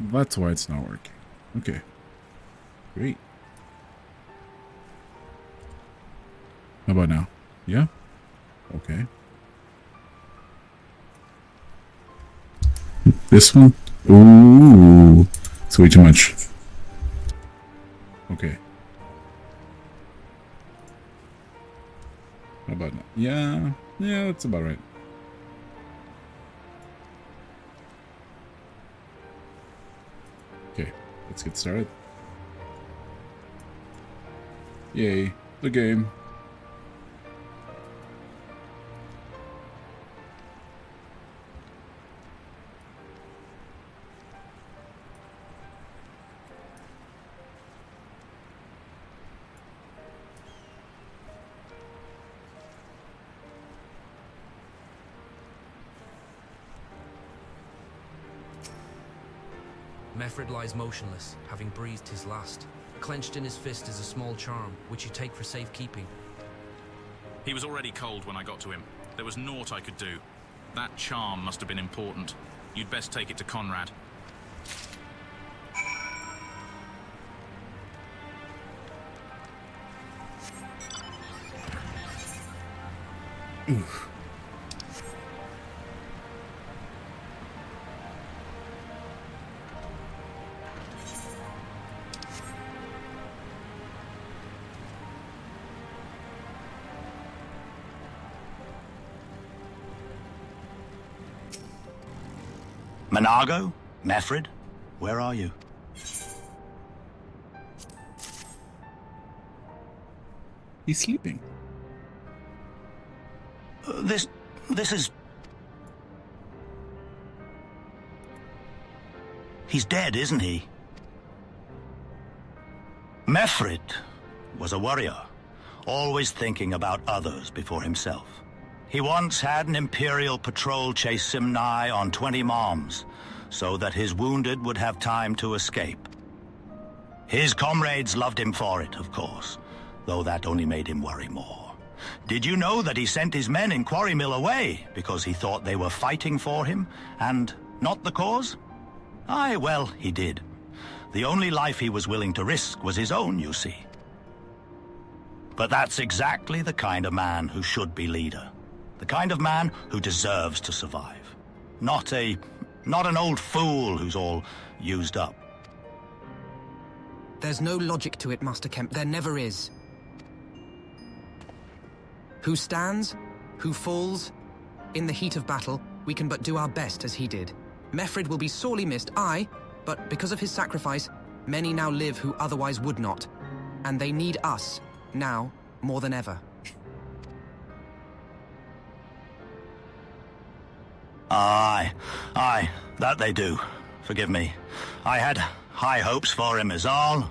That's why it's not working. Okay. Great. How about now? Yeah? Okay. This one? Ooh. It's way too much. Okay. How about now? Yeah. Yeah, that's about right. Okay. Let's get started. Yay. The game. Meffred lies motionless, having breathed his last. Clenched in his fist is a small charm, which you take for safekeeping. He was already cold when I got to him. There was naught I could do. That charm must have been important. You'd best take it to Conrad. Oof. Monago? Meffred? Where are you? He's sleeping. This is... He's dead, isn't he? Meffred was a warrior, always thinking about others before himself. He once had an Imperial patrol chase Simnai on 20 moms, so that his wounded would have time to escape. His comrades loved him for it, of course, though that only made him worry more. Did you know that he sent his men in Quarry Mill away because he thought they were fighting for him, and not the cause? Aye, well, he did. The only life he was willing to risk was his own, you see. But that's exactly the kind of man who should be leader. The kind of man who deserves to survive. Not an old fool who's all used up. There's no logic to it, Master Kemp. There never is. Who stands? Who falls? In the heat of battle, we can but do our best as he did. Meffred will be sorely missed, aye, but because of his sacrifice, many now live who otherwise would not. And they need us, now, more than ever. Aye, that they do. Forgive me. I had high hopes for him is all.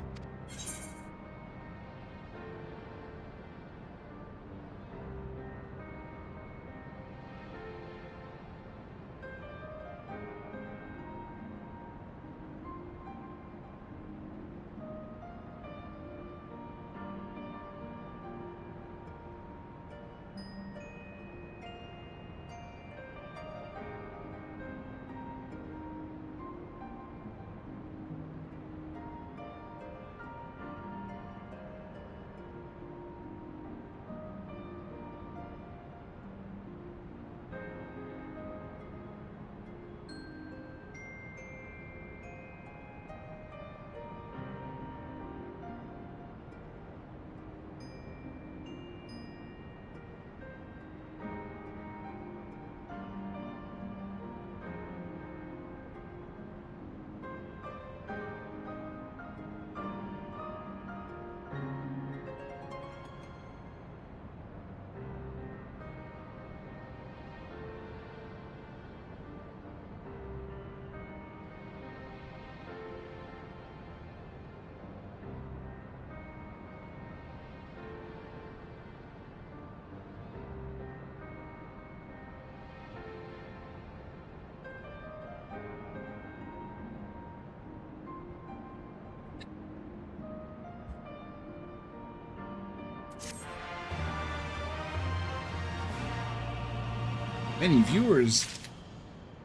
Many viewers.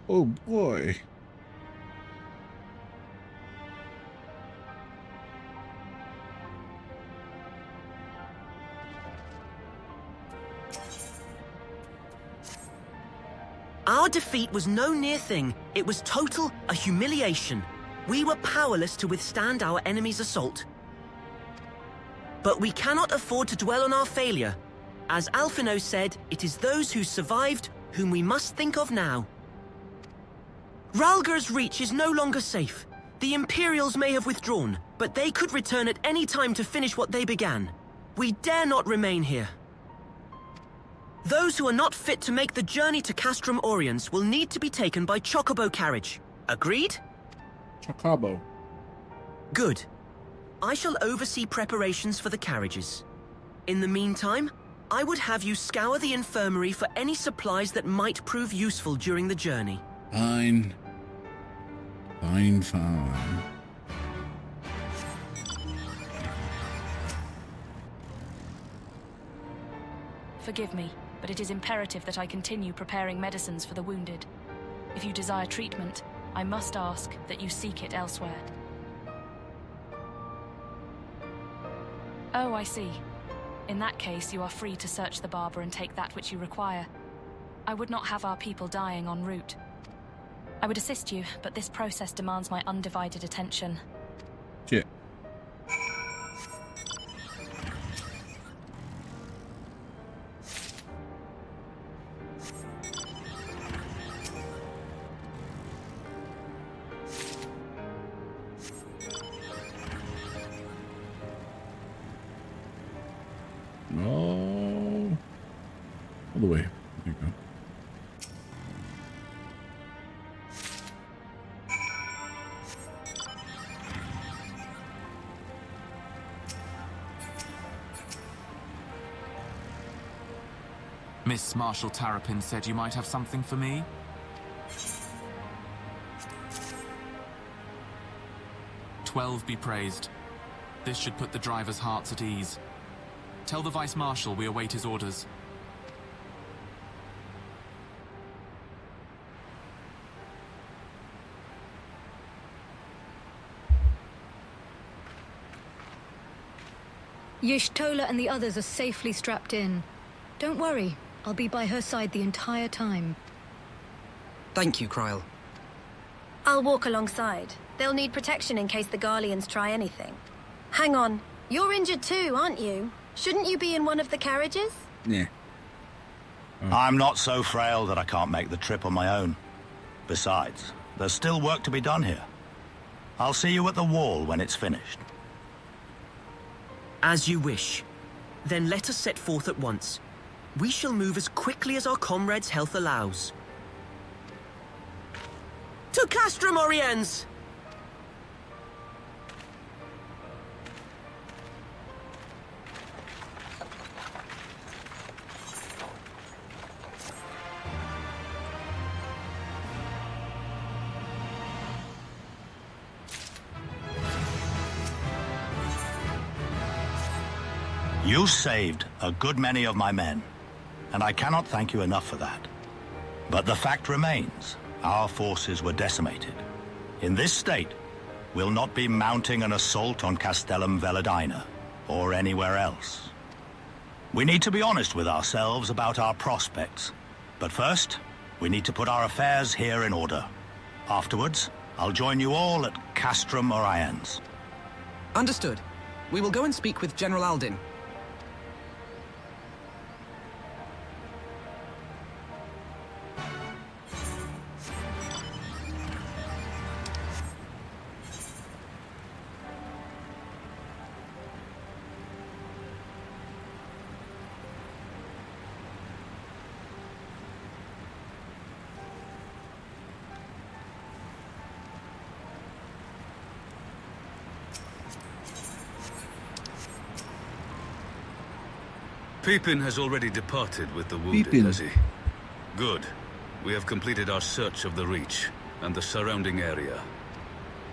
Oh boy. Our defeat was no near thing. It was total, a humiliation. We were powerless to withstand our enemy's assault. But we cannot afford to dwell on our failure. As Alphino said, it is those who survived whom we must think of now. Ralger's reach is no longer safe. The Imperials may have withdrawn, but they could return at any time to finish what they began. We dare not remain here. Those who are not fit to make the journey to Castrum Oriens will need to be taken by Chocobo carriage. Agreed? Chocobo. Good. I shall oversee preparations for the carriages. In the meantime, I would have you scour the infirmary for any supplies that might prove useful during the journey. Fine. Fine. Forgive me, but it is imperative that I continue preparing medicines for the wounded. If you desire treatment, I must ask that you seek it elsewhere. Oh, I see. In that case, you are free to search the Barber and take that which you require. I would not have our people dying en route. I would assist you, but this process demands my undivided attention. Shit. No. All the way. There you go. Miss Marshal Terrapin said you might have something for me? "12 be praised. This should put the drivers' hearts at ease. Tell the Vice Marshal we await his orders." Y'shtola and the others are safely strapped in. Don't worry, I'll be by her side the entire time. Thank you, Kryl. I'll walk alongside. They'll need protection in case the Garleans try anything. Hang on, you're injured too, aren't you? Shouldn't you be in one of the carriages? Yeah. I'm not so frail that I can't make the trip on my own. Besides, there's still work to be done here. I'll see you at the wall when it's finished. As you wish. Then let us set forth at once. We shall move as quickly as our comrades' health allows. To Castrum Oriens! You saved a good many of my men, and I cannot thank you enough for that. But the fact remains, our forces were decimated. In this state, we'll not be mounting an assault on Castellum Veladina, or anywhere else. We need to be honest with ourselves about our prospects. But first, we need to put our affairs here in order. Afterwards, I'll join you all at Castrum Oriens. Understood. We will go and speak with General Aldin. Pippin has already departed with the wounded, has he? Good. We have completed our search of the Reach and the surrounding area.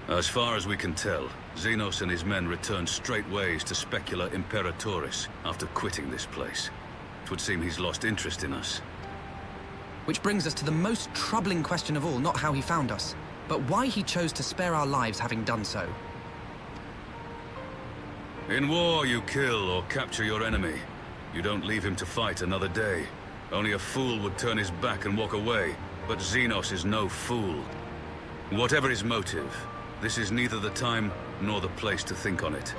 As far as we can tell, Xenos and his men returned straightways to Specula Imperatoris after quitting this place. It would seem he's lost interest in us. Which brings us to the most troubling question of all, not how he found us, but why he chose to spare our lives having done so. In war, you kill or capture your enemy. You don't leave him to fight another day. Only a fool would turn his back and walk away, but But Xenos is no fool. Whatever his motive, this is neither the time nor the place to think on it.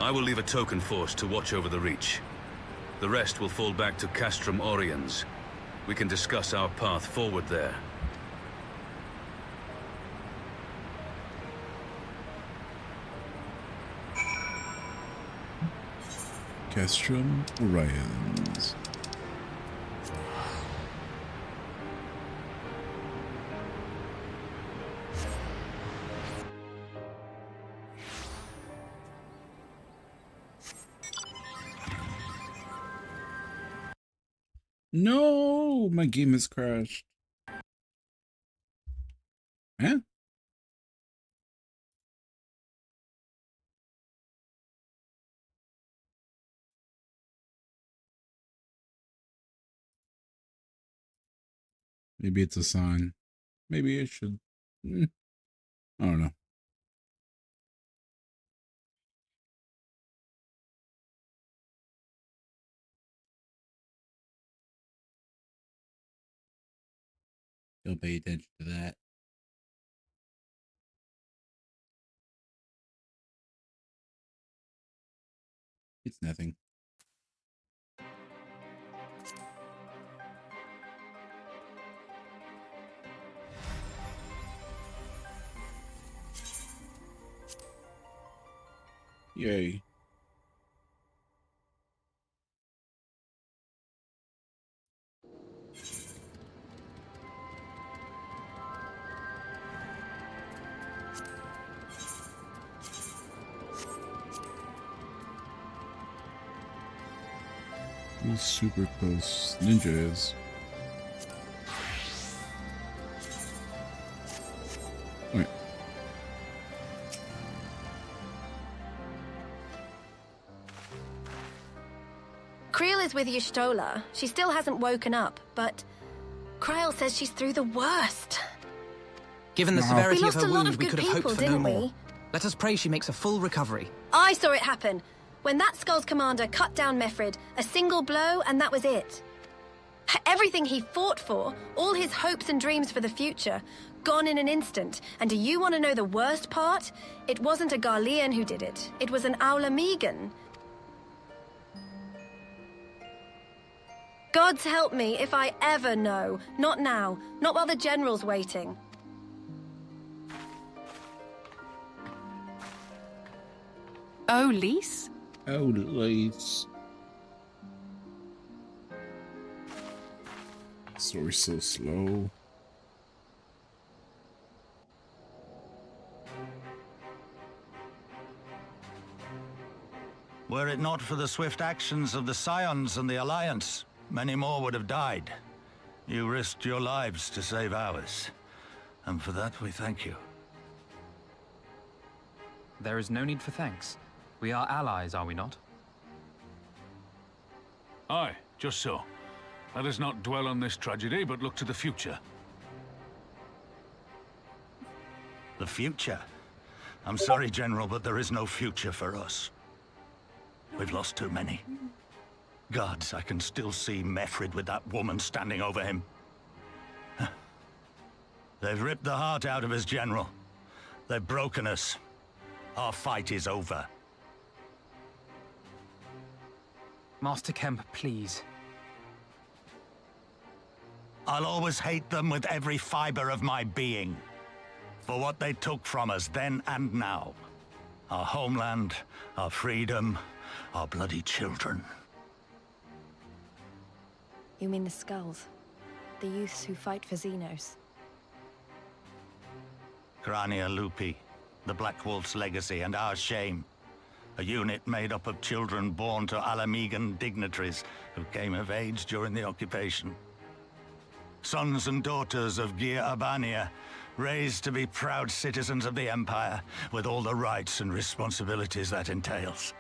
I will leave a token force to watch over the Reach. The rest will fall back to Castrum Oriens. We can discuss our path forward there. Castrum Oriens. No, my game has crashed. Huh? Maybe it's a sign. Maybe I should. I don't know. Don't pay attention to that. It's nothing. Yay. He's super close. Ninja is. Wait. Creel is with Y'shtola. She still hasn't woken up, but Kryl says she's through the worst. Given the severity We of lost her a lot wound, of we good could have people, hoped for no didn't we? more. Let us pray she makes a full recovery. I saw it happen. When that Skull's commander cut down Mefrid, a single blow and that was it. Everything he fought for, all his hopes and dreams for the future, gone in an instant. And do you want to know the worst part? It wasn't a Garlean who did it. It was an Aula Megan. Gods help me if I ever know. Not now. Not while the General's waiting. Oh, Lise? Oh, Lise. Story's so slow. Were it not for the swift actions of the Scions and the Alliance, many more would have died. You risked your lives to save ours, and for that we thank you. There is no need for thanks. We are allies, are we not? Aye, just so. Let us not dwell on this tragedy, but look to the future. The future? I'm sorry, General, but there is no future for us. We've lost too many. Gods, I can still see Mefrid with that woman standing over him. They've ripped the heart out of his general. They've broken us. Our fight is over. Master Kemp, please. I'll always hate them with every fiber of my being. For what they took from us then and now. Our homeland, our freedom, our bloody children. You mean the Skulls? The youths who fight for Xenos? Grania Lupi, the Black Wolf's legacy and our shame. A unit made up of children born to Alamegan dignitaries who came of age during the occupation. Sons and daughters of Gir Abania, raised to be proud citizens of the Empire, with all the rights and responsibilities that entails.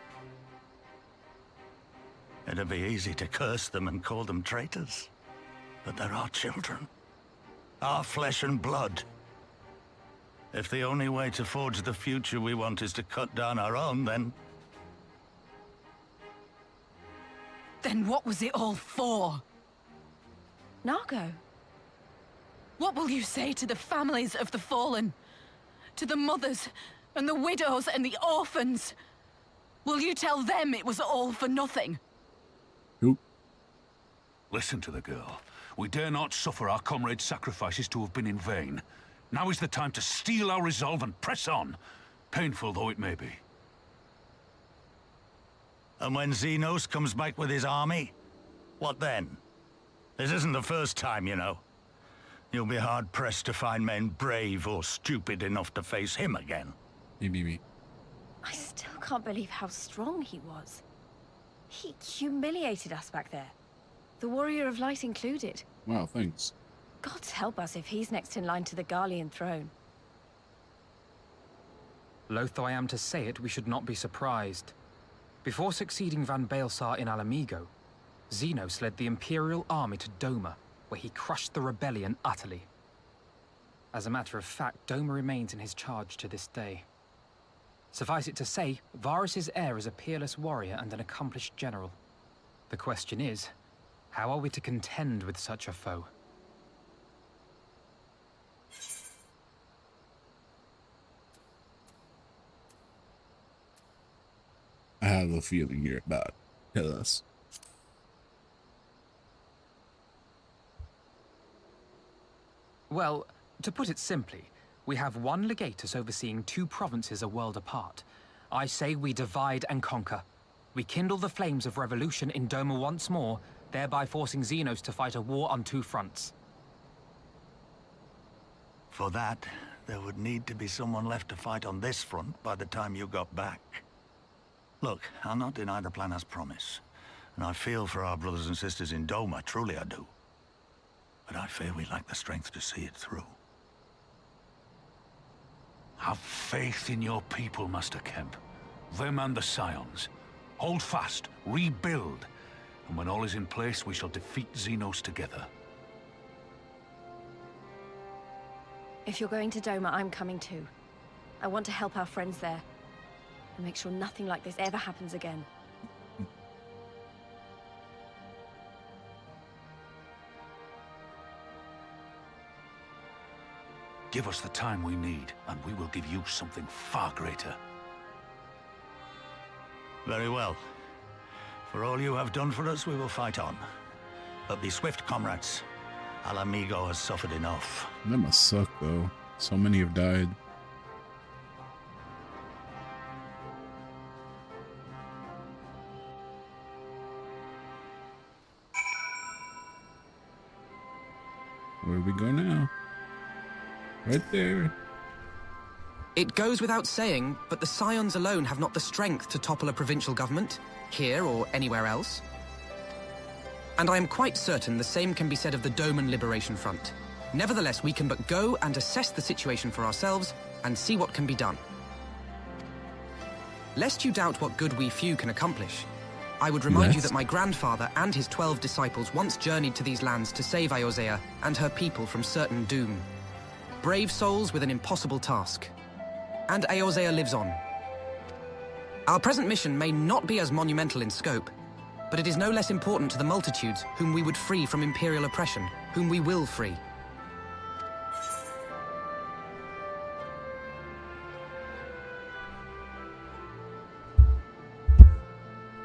It'd be easy to curse them and call them traitors, but they're our children. Our flesh and blood. If the only way to forge the future we want is to cut down our own, then... Then what was it all for? Nargo. What will you say to the families of the fallen? To the mothers and the widows and the orphans? Will you tell them it was all for nothing? Who? Listen to the girl. We dare not suffer our comrades' sacrifices to have been in vain. Now is the time to steel our resolve and press on, painful though it may be. And when Xenos comes back with his army, what then? This isn't the first time, you know. You'll be hard-pressed to find men brave or stupid enough to face him again. Maybe. I still can't believe how strong he was. He humiliated us back there. The Warrior of Light included. Wow, thanks. God help us if he's next in line to the Garlean throne. Loath though I am to say it, we should not be surprised. Before succeeding Van Baelsar in Alamigo, Xenos led the Imperial army to Doma, where he crushed the rebellion utterly. As a matter of fact, Doma remains in his charge to this day. Suffice it to say, Varus's heir is a peerless warrior and an accomplished general. The question is, how are we to contend with such a foe? I have a feeling you're about to tell us. Well, to put it simply, we have one legatus overseeing 2 provinces a world apart. I say we divide and conquer. We kindle the flames of revolution in Doma once more, thereby forcing Xenos to fight a war on 2 fronts. For that, there would need to be someone left to fight on this front by the time you got back. Look, I'll not deny the plan as promised, and I feel for our brothers and sisters in Doma, truly I do. But I fear we lack the strength to see it through. Have faith in your people, Master Kemp. Them and the Scions. Hold fast, rebuild, and when all is in place, we shall defeat Xenos together. If you're going to Doma, I'm coming too. I want to help our friends there, and make sure nothing like this ever happens again. Give us the time we need, and we will give you something far greater. Very well. For all you have done for us, we will fight on. But be swift, comrades. Alamigo has suffered enough. That must suck, though. So many have died. Where do we go now? Right there. It goes without saying, but the Scions alone have not the strength to topple a provincial government, here or anywhere else. And I am quite certain the same can be said of the Doman Liberation Front. Nevertheless, we can but go and assess the situation for ourselves and see what can be done. Lest you doubt what good we few can accomplish, I would remind you that my grandfather and his 12 disciples once journeyed to these lands to save Iosea and her people from certain doom. Brave souls with an impossible task. And Iosea lives on. Our present mission may not be as monumental in scope, but it is no less important to the multitudes whom we would free from Imperial oppression, whom we will free.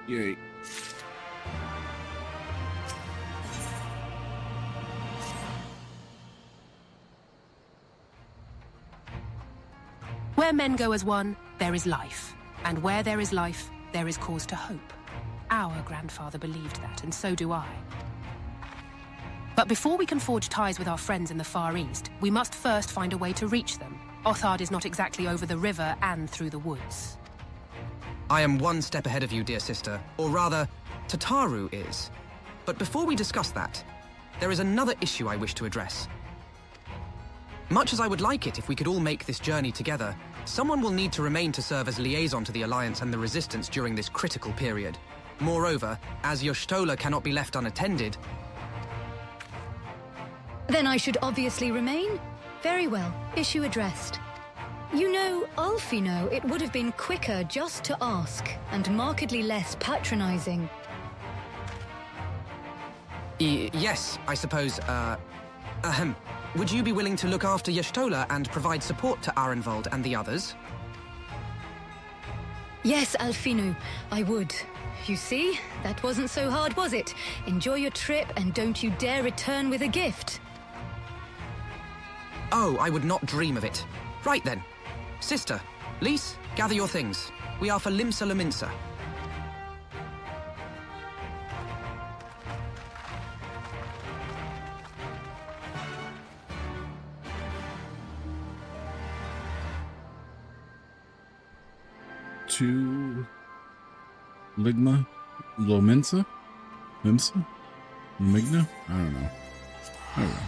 Yay. Where men go as one, there is life. And where there is life, there is cause to hope. Our grandfather believed that, and so do I. But before we can forge ties with our friends in the Far East, we must first find a way to reach them. Othard is not exactly over the river and through the woods. I am one step ahead of you, dear sister. Or rather, Tataru is. But before we discuss that, there is another issue I wish to address. Much as I would like it if we could all make this journey together, someone will need to remain to serve as liaison to the Alliance and the Resistance during this critical period. Moreover, as Y'shtola cannot be left unattended... Then I should obviously remain? Very well. Issue addressed. You know, Alfino, it would have been quicker just to ask, and markedly less patronizing. Yes, I suppose, would you be willing to look after Y'shtola and provide support to Arenvald and the others? Yes, Alfino, I would. You see, that wasn't so hard, was it? Enjoy your trip and don't you dare return with a gift. Oh, I would not dream of it. Right then. Sister, Lys, gather your things. We are for Limsa Lominsa. To Ligma Lominsa? Limsa? Migna? I don't know. I don't know.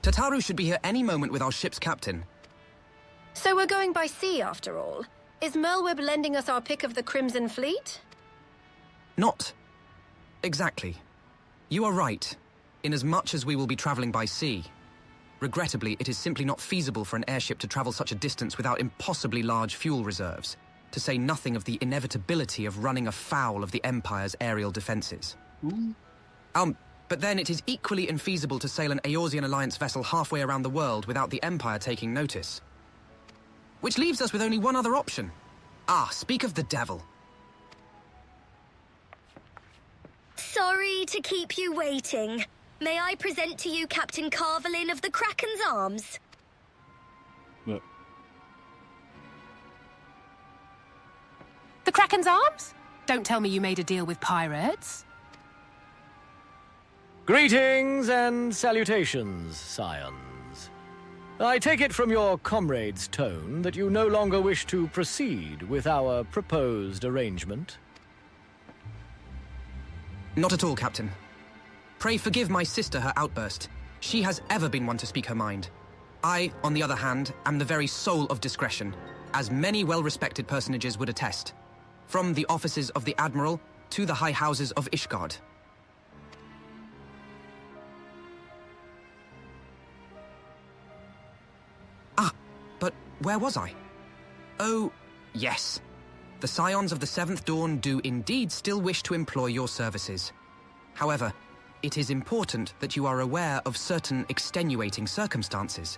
Tataru should be here any moment with our ship's captain. So we're going by sea after all. Is Merlwyb lending us our pick of the Crimson Fleet? Not exactly. You are right, inasmuch as we will be traveling by sea. Regrettably, it is simply not feasible for an airship to travel such a distance without impossibly large fuel reserves, to say nothing of the inevitability of running afoul of the Empire's aerial defenses. But then it is equally infeasible to sail an Eorzean Alliance vessel halfway around the world without the Empire taking notice. Which leaves us with only one other option. Ah, speak of the devil. Sorry to keep you waiting. May I present to you Captain Carvelin of the Kraken's Arms? What? The Kraken's Arms? Don't tell me you made a deal with pirates. Greetings and salutations, scions. I take it from your comrade's tone that you no longer wish to proceed with our proposed arrangement. Not at all, Captain. Pray forgive my sister her outburst. She has ever been one to speak her mind. I, on the other hand, am the very soul of discretion, as many well-respected personages would attest. From the offices of the Admiral to the high houses of Ishgard. But where was I? Oh, yes. The Scions of the Seventh Dawn do indeed still wish to employ your services. However, it is important that you are aware of certain extenuating circumstances.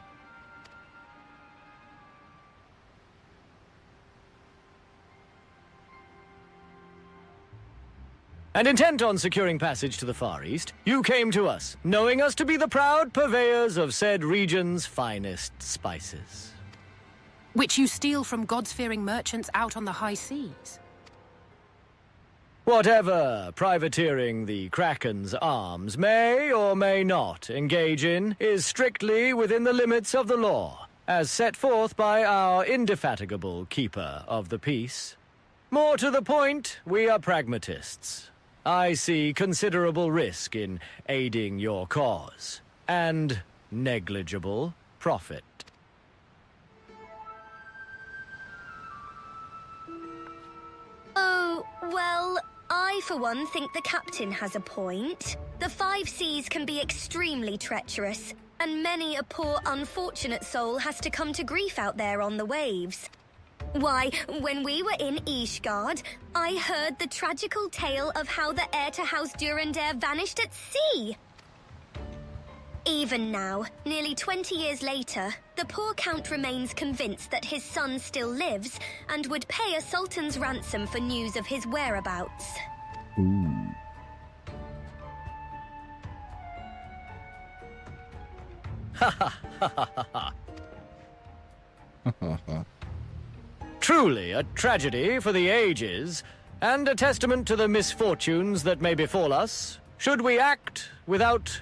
And intent on securing passage to the Far East, you came to us, knowing us to be the proud purveyors of said region's finest spices. Which you steal from gods-fearing merchants out on the high seas. Whatever privateering the Kraken's Arms may or may not engage in is strictly within the limits of the law, as set forth by our indefatigable keeper of the peace. More to the point, we are pragmatists. I see considerable risk in aiding your cause, and negligible profit. Oh, well, I for one think the captain has a point. The five seas can be extremely treacherous, and many a poor unfortunate soul has to come to grief out there on the waves. Why, when we were in Ishgard, I heard the tragical tale of how the heir to House Durandare vanished at sea. Even now, nearly 20 years later, the poor Count remains convinced that his son still lives and would pay a sultan's ransom for news of his whereabouts. Ha ha ha ha ha ha. Truly a tragedy for the ages, and a testament to the misfortunes that may befall us, should we act without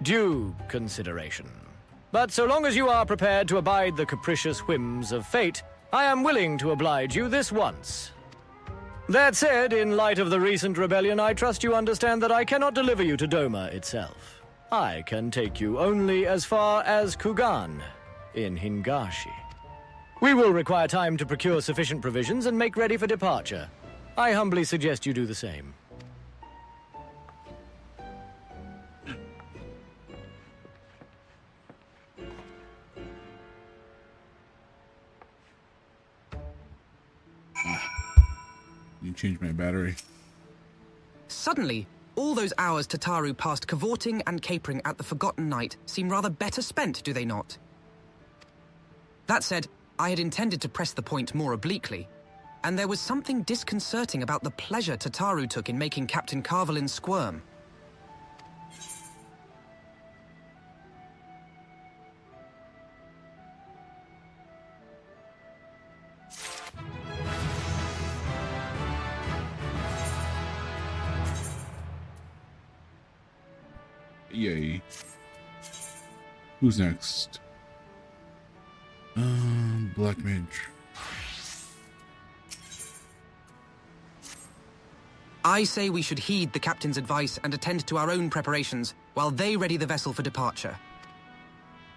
due consideration. but so long as you are prepared to abide the capricious whims of fate, I am willing to oblige you this once. That said, in light of the recent rebellion, I trust you understand that I cannot deliver you to Doma itself. I can take you only as far as Kugan, in Hingashi. We will require time to procure sufficient provisions and make ready for departure. I humbly suggest you do the same. You changed my battery. Suddenly, all those hours Tataru passed cavorting and capering at the Forgotten Night seem rather better spent, do they not? That said, I had intended to press the point more obliquely, and there was something disconcerting about the pleasure Tataru took in making Captain Carvelin squirm. Yay. Who's next? Black Mage. I say we should heed the captain's advice and attend to our own preparations while they ready the vessel for departure.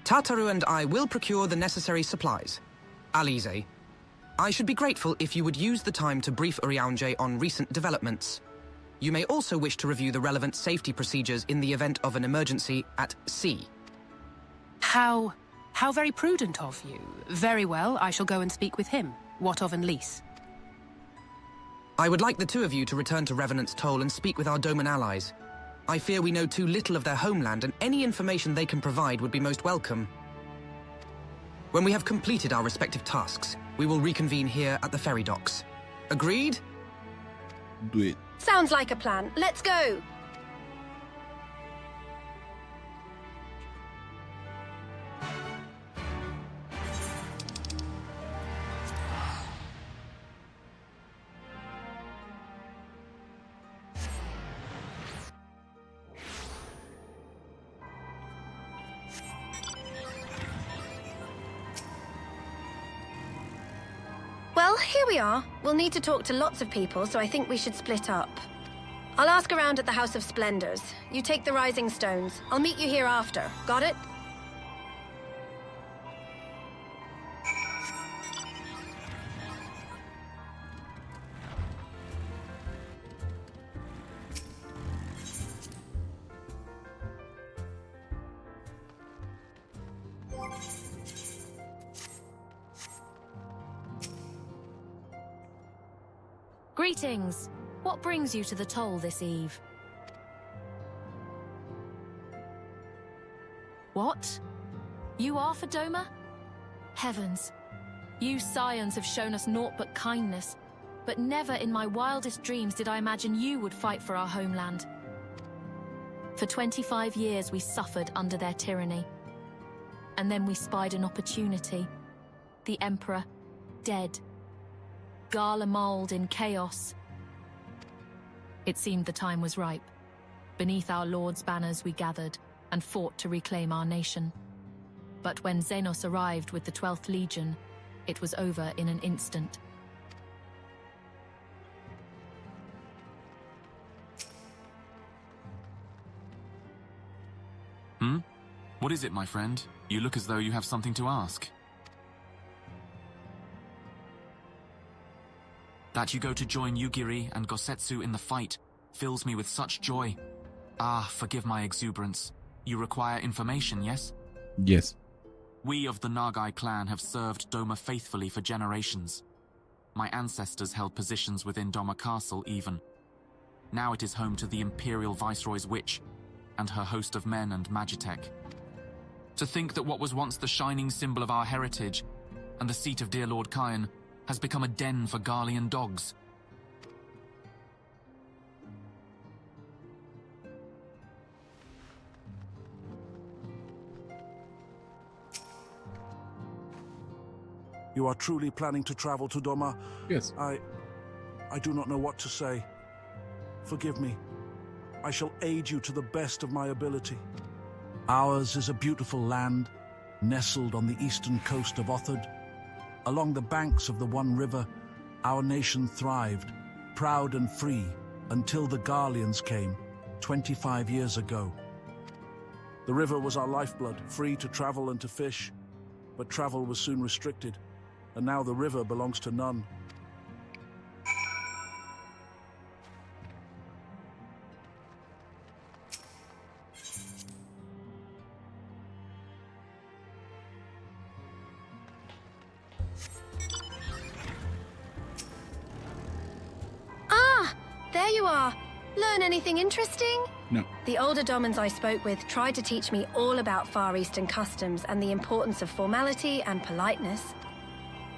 Tataru and I will procure the necessary supplies. Alize, I should be grateful if you would use the time to brief Urianger on recent developments. You may also wish to review the relevant safety procedures in the event of an emergency at sea. How very prudent of you. Very well, I shall go and speak with him. What of Enlise? I would like the two of you to return to Revenant's Toll and speak with our Doman allies. I fear we know too little of their homeland, and any information they can provide would be most welcome. When we have completed our respective tasks, we will reconvene here at the ferry docks. Agreed? Do it. Sounds like a plan. Let's go! Well, here we are. We'll need to talk to lots of people, so I think we should split up. I'll ask around at the House of Splendors. You take the Rising Stones. I'll meet you here after. Got it? Greetings. What brings you to the toll this eve? What? You are for Doma? Heavens. You Scions have shown us naught but kindness, but never in my wildest dreams did I imagine you would fight for our homeland. For 25 years we suffered under their tyranny. And then we spied an opportunity. The Emperor, dead. Garlemald in chaos. It seemed the time was ripe. Beneath our Lord's banners we gathered and fought to reclaim our nation. But when Xenos arrived with the 12th Legion, it was over in an instant. What is it, my friend? You look as though you have something to ask. That you go to join Yugiri and Gosetsu in the fight fills me with such joy. Ah, forgive my exuberance. You require information, yes? Yes. We of the Nagai clan have served Doma faithfully for generations. My ancestors held positions within Doma Castle even. Now it is home to the Imperial Viceroy's witch and her host of men and Magitek. To think that what was once the shining symbol of our heritage and the seat of dear Lord Kyan has become a den for Garlean dogs. You are truly planning to travel to Doma? Yes. I do not know what to say. Forgive me. I shall aid you to the best of my ability. Ours is a beautiful land, nestled on the eastern coast of Othard. Along the banks of the One River, our nation thrived, proud and free, until the Garleans came, 25 years ago. The river was our lifeblood, free to travel and to fish, but travel was soon restricted, and now the river belongs to none. There you are. Learn anything interesting? No. The older Domans I spoke with tried to teach me all about Far Eastern customs and the importance of formality and politeness.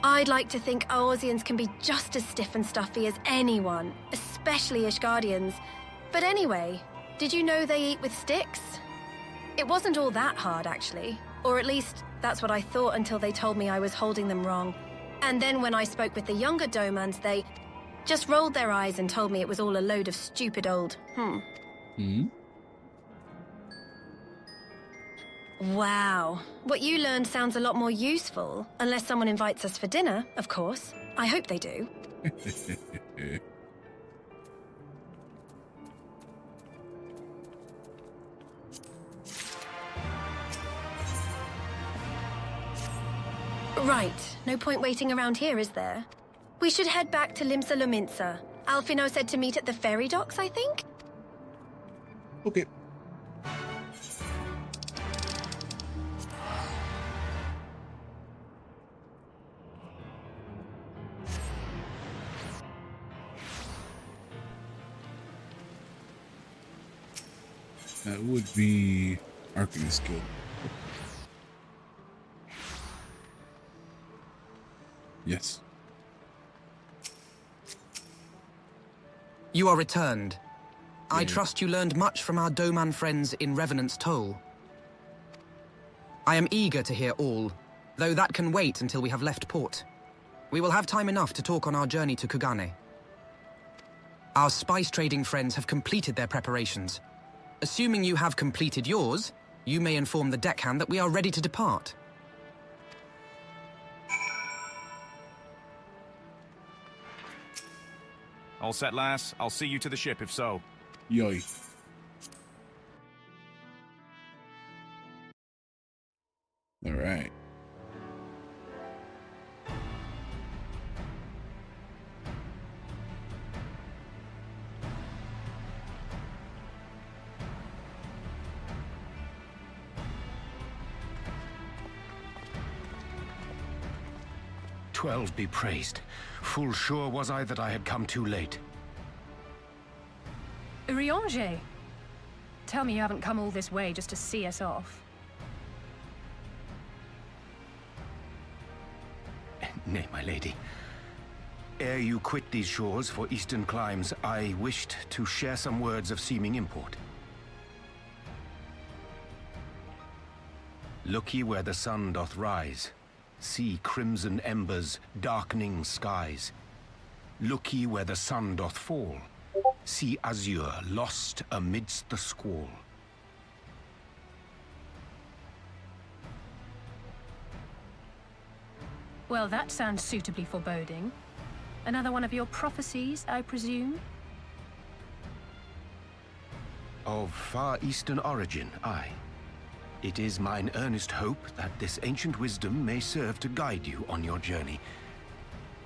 I'd like to think Aorzeans can be just as stiff and stuffy as anyone, especially Ishgardians. But anyway, did you know they eat with sticks? It wasn't all that hard, actually. Or at least, that's what I thought until they told me I was holding them wrong. And then when I spoke with the younger Domans, they just rolled their eyes and told me it was all a load of stupid old Wow. What you learned sounds a lot more useful. Unless someone invites us for dinner, of course. I hope they do. Right. No point waiting around here, is there? We should head back to Limsa Lominsa. Alfino said to meet at the ferry docks, I think? Okay. That would be Arcanist Guild. Yes. You are returned. I trust you learned much from our Doman friends in Revenant's Toll. I am eager to hear all, though that can wait until we have left port. We will have time enough to talk on our journey to Kugane. Our spice trading friends have completed their preparations. Assuming you have completed yours, you may inform the deckhand that we are ready to depart. All set, lass. I'll see you to the ship if so. Yoy. All right. Twelve be praised. Full sure was I that I had come too late. Urianger, tell me you haven't come all this way just to see us off. Nay, my lady. Ere you quit these shores for eastern climes, I wished to share some words of seeming import. Look ye where the sun doth rise. See crimson embers, darkening skies. Look ye where the sun doth fall. See azure lost amidst the squall. Well, that sounds suitably foreboding. Another one of your prophecies, I presume? Of far eastern origin, aye. It is mine earnest hope that this ancient wisdom may serve to guide you on your journey.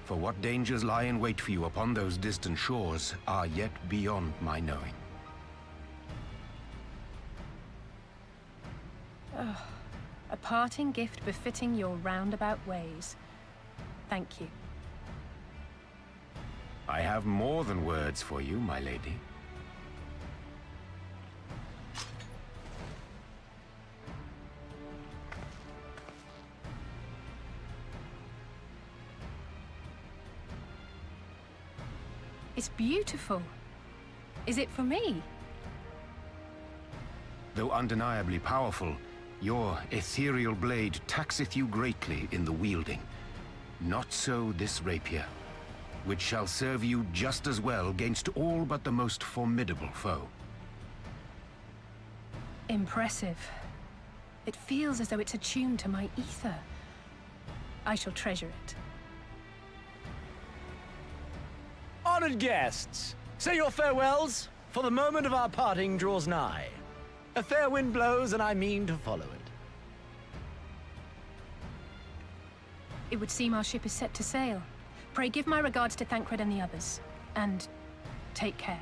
For what dangers lie in wait for you upon those distant shores are yet beyond my knowing. A parting gift befitting your roundabout ways. Thank you. I have more than words for you, my lady. It's beautiful. Is it for me? Though undeniably powerful, your ethereal blade taxeth you greatly in the wielding. Not so this rapier, which shall serve you just as well against all but the most formidable foe. Impressive. It feels as though it's attuned to my ether. I shall treasure it. Honored guests, say your farewells, for the moment of our parting draws nigh. A fair wind blows, and I mean to follow it. It would seem our ship is set to sail. Pray give my regards to Thancred and the others. And take care.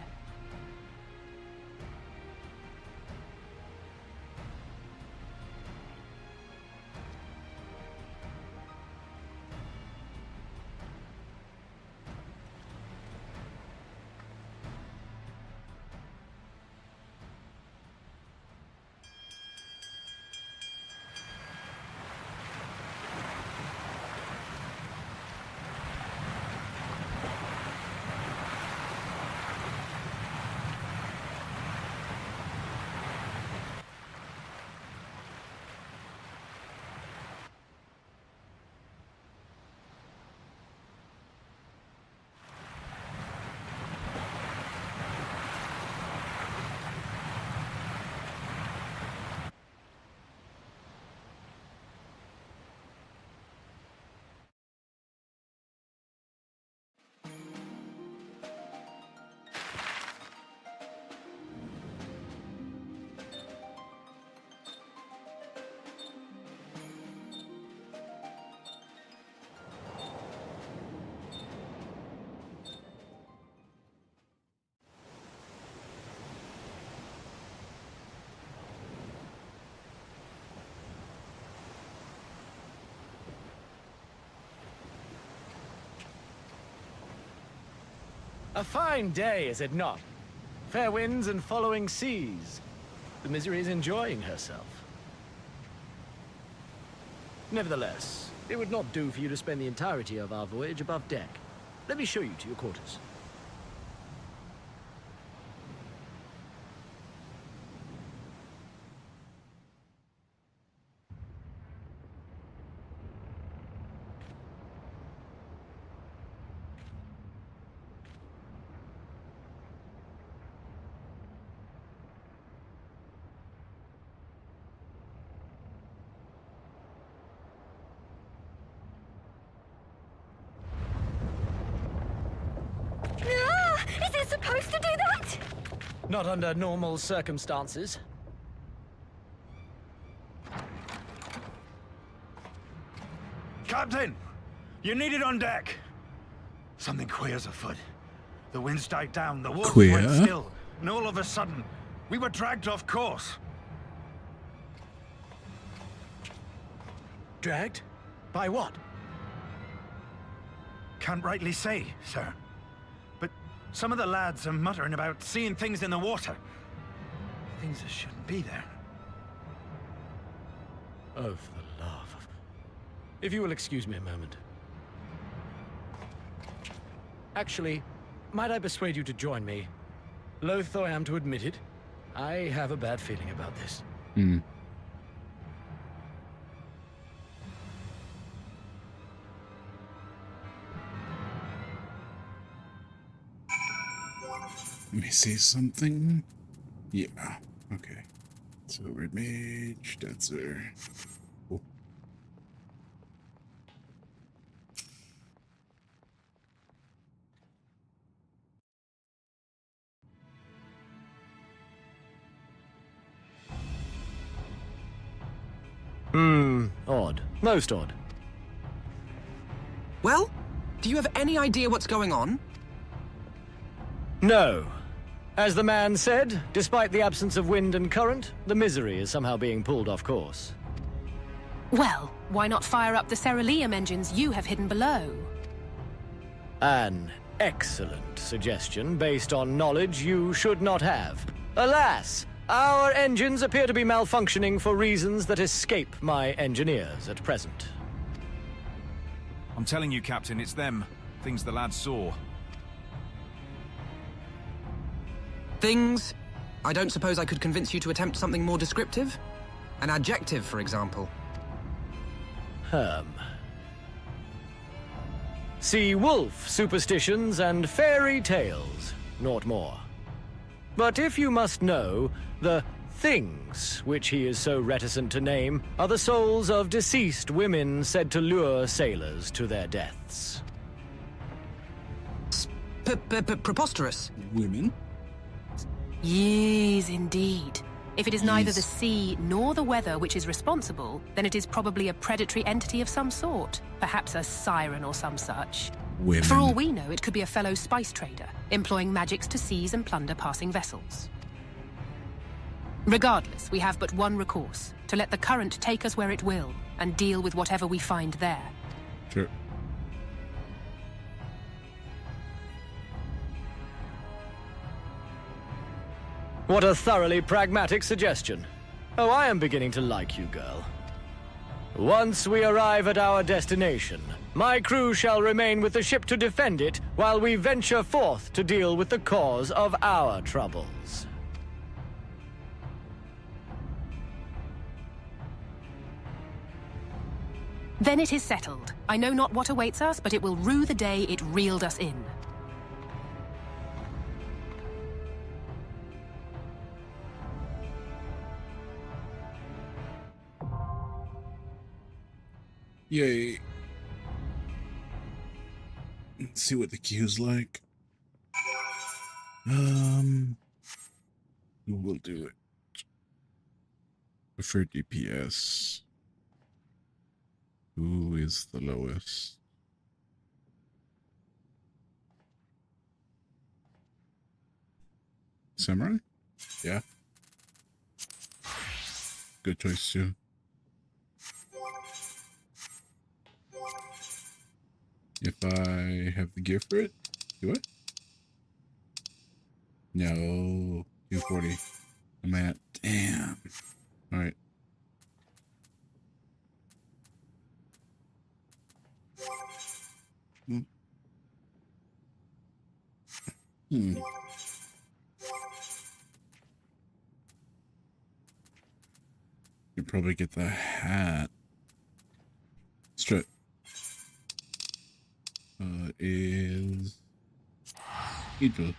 A fine day, is it not? Fair winds and following seas. The Misery is enjoying herself. Nevertheless, it would not do for you to spend the entirety of our voyage above deck. Let me show you to your quarters. Is it supposed to do that? Not under normal circumstances. Captain! You're needed on deck! Something queer's afoot. The winds died down, the waters went still, and all of a sudden, we were dragged off course. Dragged? By what? Can't rightly say, sir. But some of the lads are muttering about seeing things in the water. Things that shouldn't be there. Oh, for the love of... If you will excuse me a moment. Actually, might I persuade you to join me? Loath though I am to admit it, I have a bad feeling about this. Let me see something. Yeah. Okay. So red mage, dancer. Oh. Odd. Most odd. Well, do you have any idea what's going on? No. As the man said, despite the absence of wind and current, the Misery is somehow being pulled off course. Well, why not fire up the Ceruleum engines you have hidden below? An excellent suggestion based on knowledge you should not have. Alas, our engines appear to be malfunctioning for reasons that escape my engineers at present. I'm telling you, Captain, it's them. Things the lads saw. Things? I don't suppose I could convince you to attempt something more descriptive? An adjective, for example. See wolf superstitions and fairy tales, naught more. But if you must know, the things, which he is so reticent to name, are the souls of deceased women said to lure sailors to their deaths. Preposterous. Women? Yes, indeed. If it is neither the sea nor the weather which is responsible, then it is probably a predatory entity of some sort. Perhaps a siren or some such. Women. For all we know, it could be a fellow spice trader, employing magics to seize and plunder passing vessels. Regardless, we have but one recourse, to let the current take us where it will, and deal with whatever we find there. Sure. What a thoroughly pragmatic suggestion. Oh, I am beginning to like you, girl. Once we arrive at our destination, my crew shall remain with the ship to defend it while we venture forth to deal with the cause of our troubles. Then it is settled. I know not what awaits us, but it will rue the day it reeled us in. Yay. Let's see what the queue's like. We'll do it. Preferred DPS. Who is the lowest? Samurai? Yeah. Good choice too. If I have the gear for it, do it? No. 240. I'm at. Damn. Alright. You probably get the hat. Strip. Is Eagle.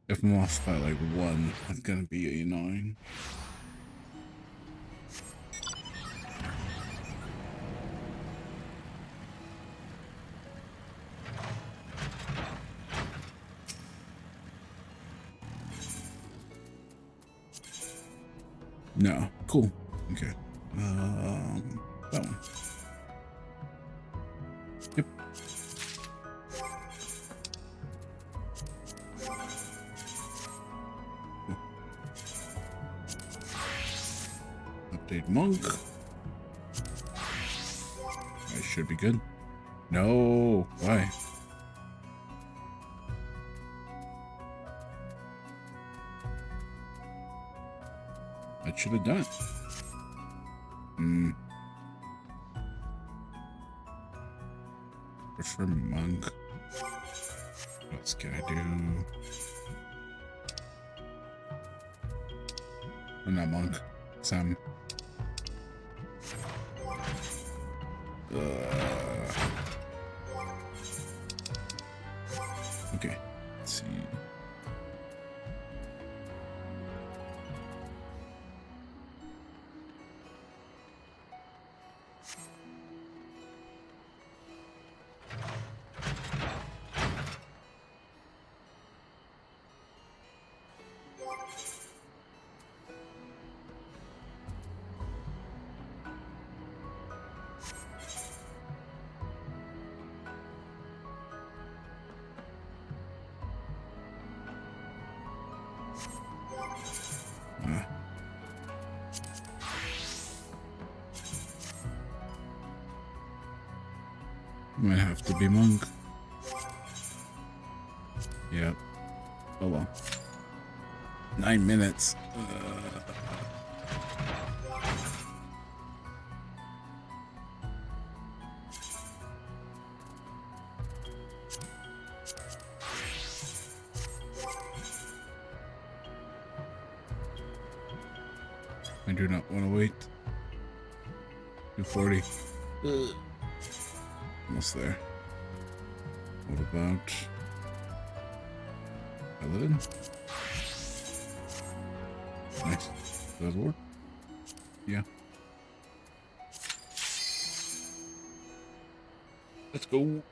If I'm off by like 1, that's gonna be annoying. No. Cool. Okay. That one. Yep. Update monk. I should be good. No. Why? I should have done it. Prefer monk. What else can I do? I'm not monk. Sam. Okay. Let's see. Might have to be monk. Yep. Oh well. 9 minutes. I do not want to wait. 240. Almost there. What about 11? that work? Yeah. Let's go.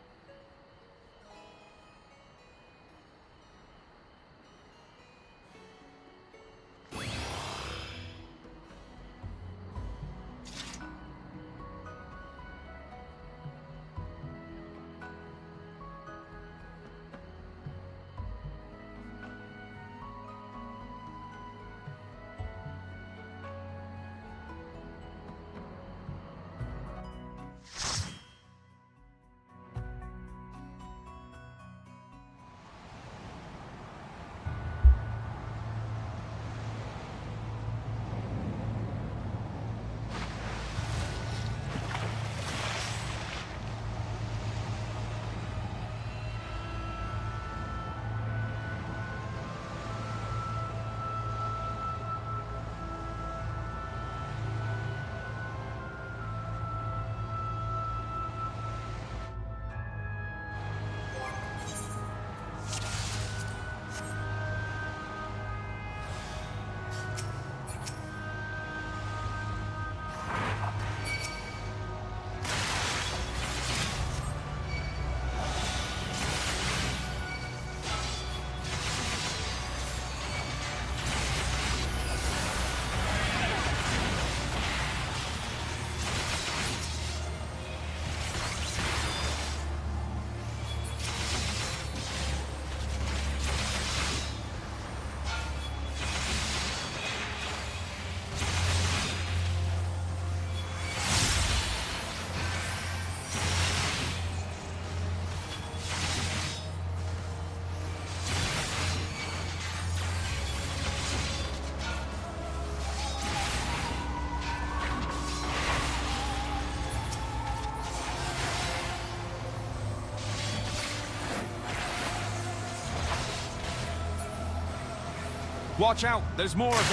Watch out, there's more of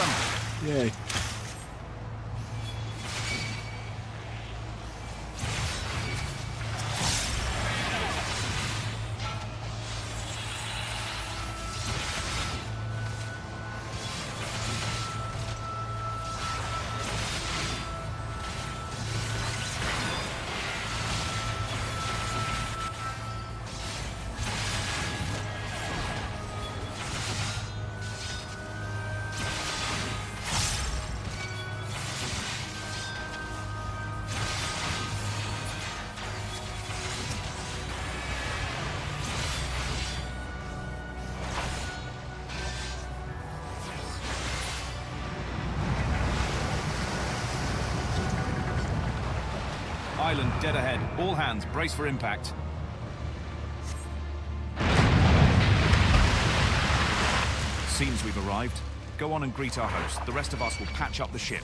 them. Yay. Island dead ahead. All hands, brace for impact. Seems we've arrived. Go on and greet our host. The rest of us will patch up the ship.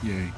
Yay.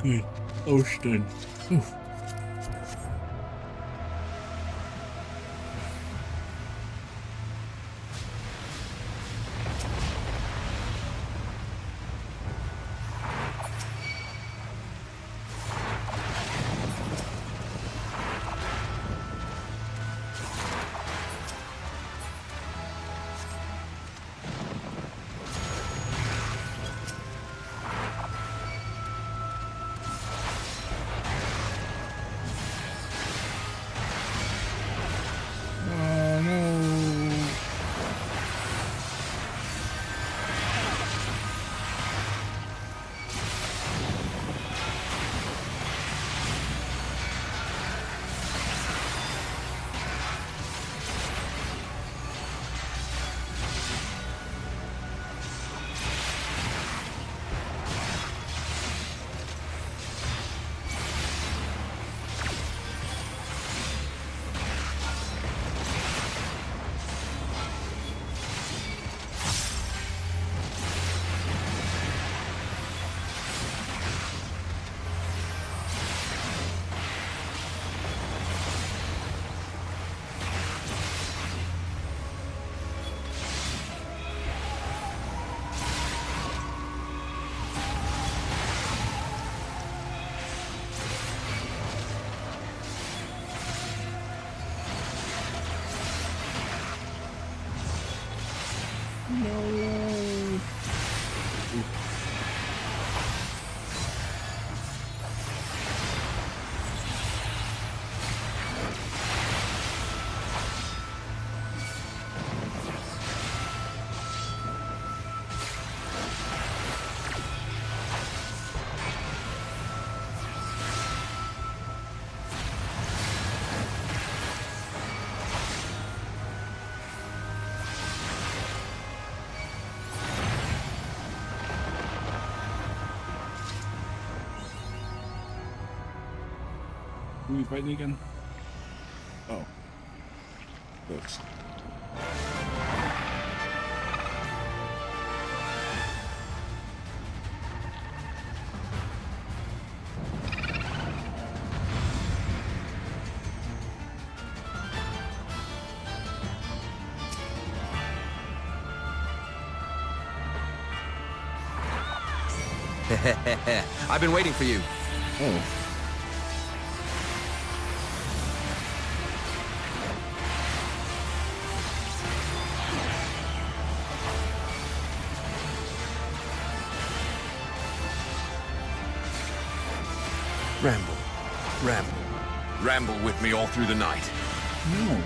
Good. Ocean. Oof. Who are we fighting again? Oh. Books. I've been waiting for you. Oh. Ramble. Ramble. Ramble with me all through the night. No.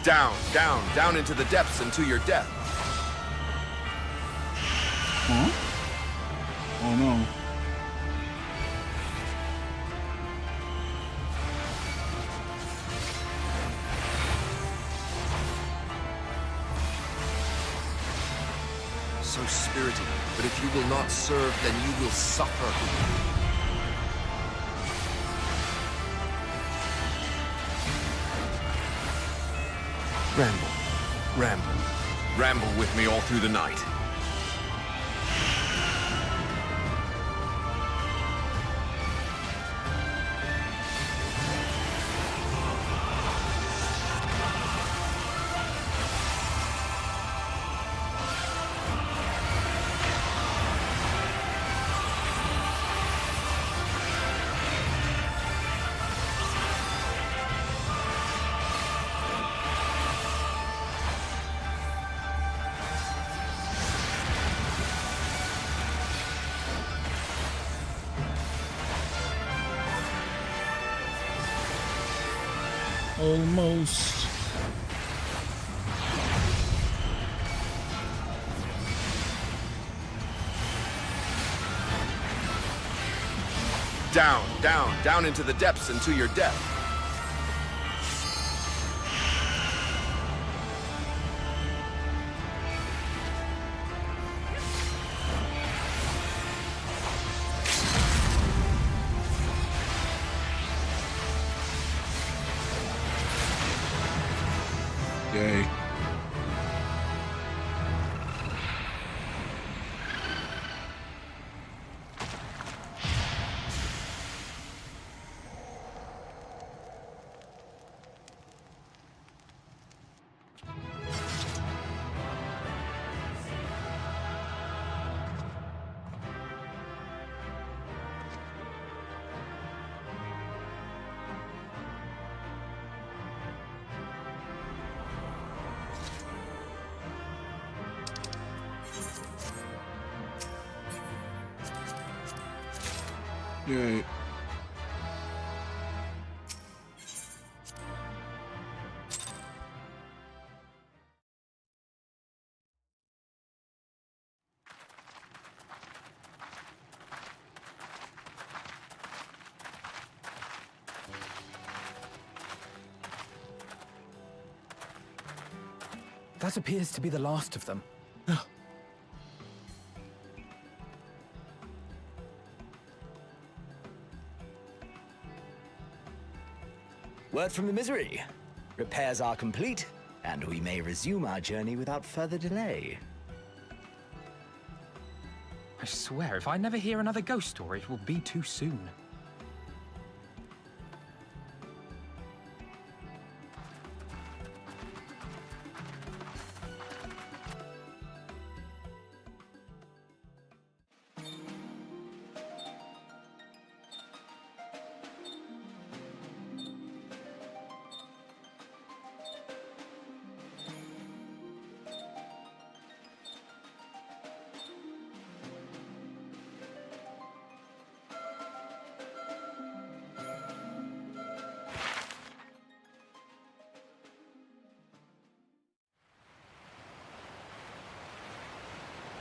Down, down, down into the depths and to your death. Huh? Oh no. So spirited, but if you will not serve, then you will suffer. Ramble. Ramble. Ramble with me all through the night. Almost. Down, down, down into the depths and to your death. Yay. Yay. That appears to be the last of them. Word from the Misery. Repairs are complete, and we may resume our journey without further delay. I swear, if I never hear another ghost story, it will be too soon.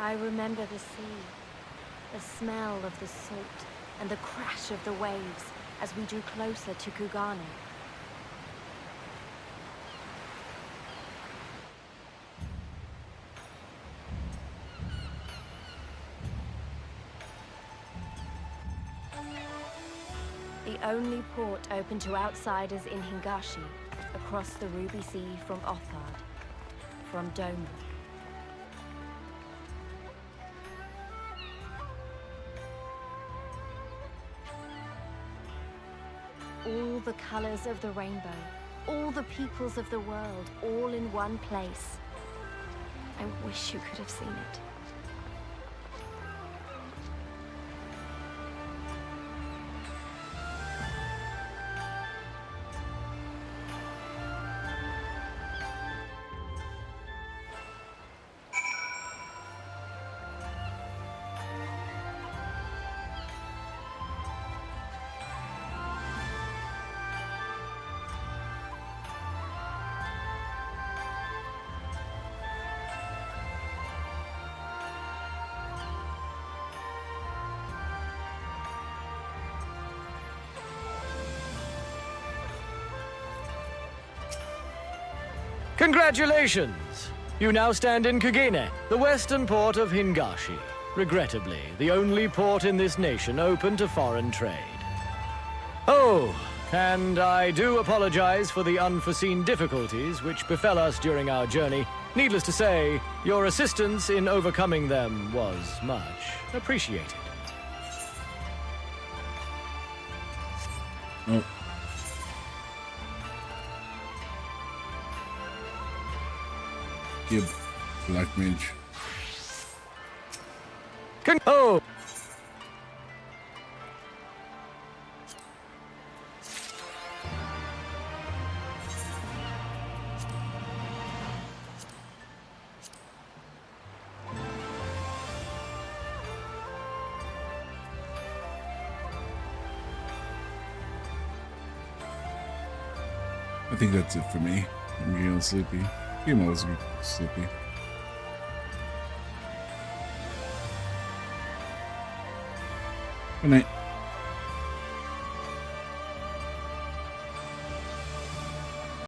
I remember the sea, the smell of the salt, and the crash of the waves as we drew closer to Kugane. The only port open to outsiders in Hingashi, across the Ruby Sea from Othard, from Doma. All the colors of the rainbow, all the peoples of the world, all in one place. I wish you could have seen it. Congratulations! You now stand in Kugane, the western port of Hingashi. Regrettably, the only port in this nation open to foreign trade. Oh, and I do apologize for the unforeseen difficulties which befell us during our journey. Needless to say, your assistance in overcoming them was much appreciated. Oh. Gib, Black Mage. Oh! I think that's it for me. I'm getting sleepy. I'm always sleepy. Good night.